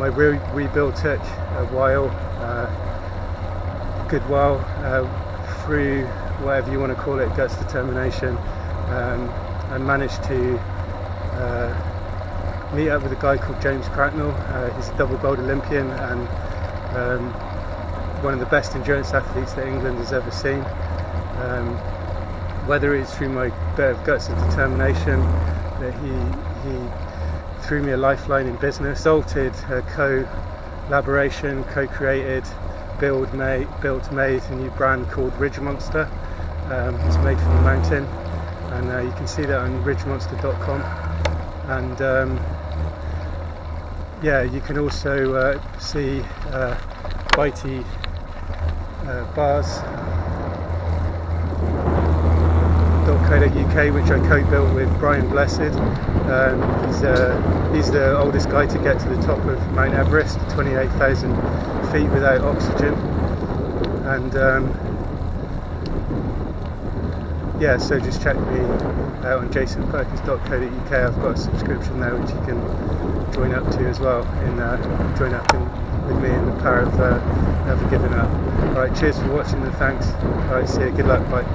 My rebuild took a while, good while, through whatever you want to call it, guts, determination. I managed to meet up with a guy called James Cracknell. He's a double gold Olympian and one of the best endurance athletes that England has ever seen. Whether it's through my bit of guts and determination that he threw me a lifeline in business, resulted a collaboration, co-created, built, made a new brand called Ridge Monster. It's made from the mountain, and you can see that on ridgemonster.com. And yeah, you can also see bitey bars.co.uk, which I co-built with Brian Blessed. He's the oldest guy to get to the top of Mount Everest, 28,000 feet without oxygen. And yeah, so just check me out on jasonperkins.co.uk. I've got a subscription there which you can join up to as well, join up with me in the power of never giving up. Alright, cheers for watching and thanks. Alright, see you, good luck, bye.